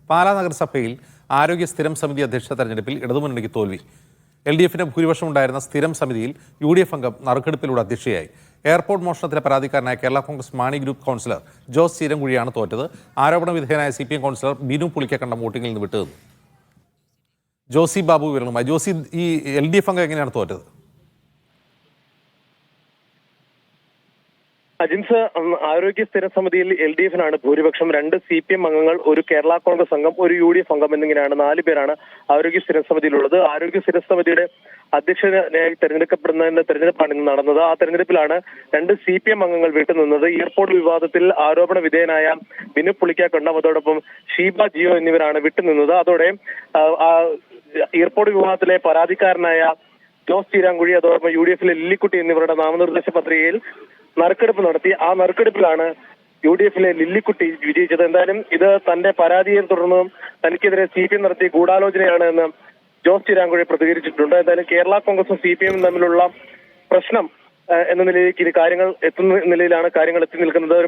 പാലാ നഗരസഭയിൽ ആരോഗ്യ സ്ഥിരം സമിതി അധ്യക്ഷ തെരഞ്ഞെടുപ്പിൽ ഇടതുമുന്നണിക്ക് തോൽവി. LDF-ന് ഭൂരിപക്ഷം ഉണ്ടായിരുന്ന സ്ഥിരം സമിതിയിൽ UDF അംഗം നറുക്കെടുപ്പിലൂടെ അധ്യക്ഷയായി. എയർപോർട്ട് മോഷണത്തിലെ പരാതിക്കാരനായ കേരള കോൺഗ്രസ് മാണി ഗ്രൂപ്പ് കൗൺസിലർ ജോസ് ചീരൻകുഴിയാണ് തോറ്റത്. ആരോപണ വിധേയനായ CPM കൗൺസിലർ ബിനു പുളിക്കക്കണ്ടം വോട്ടിംഗിൽ നിന്ന് വിട്ടുനിന്നു. ജോസി ബാബു വിവരങ്ങളുമായി. ജോസി, ഈ LDF അംഗം എങ്ങനെയാണ് തോറ്റത്? അജിൻസ്, ആരോഗ്യ സ്ഥിര സമിതിയിൽ LDF-നാണ് ഭൂരിപക്ഷം. 2 CPM അംഗങ്ങൾ, ഒരു കേരള കോൺഗ്രസ് അംഗം, ഒരു UDF അംഗം എന്നിങ്ങനെയാണ് 4 പേരാണ് ആരോഗ്യ സ്ഥിര സമിതിയിലുള്ളത്. ആരോഗ്യ സ്ഥിര സമിതിയുടെ അധ്യക്ഷനായി തെരഞ്ഞെടുപ്പാണ് ഇന്ന് നടന്നത്. ആ തെരഞ്ഞെടുപ്പിലാണ് 2 CPM അംഗങ്ങൾ വിട്ടുനിന്നത്. എയർപോർട്ട് വിവാദത്തിൽ ആരോപണ വിധേയനായ ബിനു പുളിക്കക്കണ്ടം, അതോടൊപ്പം ഷീബ ജിയോ എന്നിവരാണ് വിട്ടുനിന്നത്. അതോടെ എയർപോർട്ട് വിവാദത്തിലെ പരാതിക്കാരനായ ജോസ് ചീരാൻകുഴി, അതോടൊപ്പം UDF-ലെ ലില്ലിക്കുട്ടി എന്നിവരുടെ നാമനിർദ്ദേശ പത്രികയിൽ നറുക്കെടുപ്പ് നടത്തി. ആ നറുക്കെടുപ്പിലാണ് UDF-ലെ ലില്ലിക്കുട്ടി വിജയിച്ചത്. എന്തായാലും ഇത് തന്റെ പരാതിയെ തുടർന്ന് തനിക്കെതിരെ CPM നടത്തിയ ഗൂഢാലോചനയാണ് എന്ന് ജോസ് ചീരാൻകുഴി പ്രതികരിച്ചിട്ടുണ്ട്. എന്തായാലും കേരള കോൺഗ്രസും CPM-ഉം തമ്മിലുള്ള പ്രശ്നം എന്ന നിലയിലേക്ക് ഇനി കാര്യങ്ങൾ എത്തുന്ന നിലയിലാണ് കാര്യങ്ങൾ എത്തി നിൽക്കുന്നത്.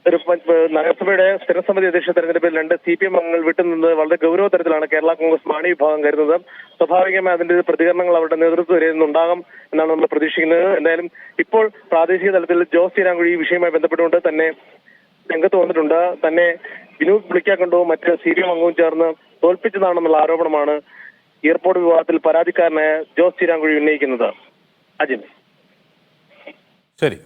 ഒരു നഗരസഭയുടെ സ്ഥിരസമിതി അധ്യക്ഷ തെരഞ്ഞെടുപ്പിൽ 2 CPM അംഗങ്ങൾ വിട്ടുനിന്നത് വളരെ ഗൗരവ തരത്തിലാണ് കേരള കോൺഗ്രസ് മാണി വിഭാഗം കരുതുന്നത്. സ്വാഭാവികമായി അതിന്റെ പ്രതികരണങ്ങൾ അവരുടെ നേതൃത്വം വരെ നിന്നുണ്ടാകാം എന്നാണ് നമ്മൾ പ്രതീക്ഷിക്കുന്നത്. എന്തായാലും ഇപ്പോൾ പ്രാദേശിക തലത്തിൽ ജോസ് ചീരാൻകുഴി ഈ വിഷയവുമായി ബന്ധപ്പെട്ടുകൊണ്ട് തന്നെ രംഗത്ത് വന്നിട്ടുണ്ട്. തന്നെ ബിനു പുളിക്കക്കണ്ടവും മറ്റ് CPM അംഗവും ചേർന്ന് തോൽപ്പിച്ചതാണെന്നുള്ള ആരോപണമാണ് എയർപോർട്ട് വിവാദത്തിൽ പരാതിക്കാരനായ ജോസ് ചീരാൻകുഴി ഉന്നയിക്കുന്നത്. അജിൻ, ശരി.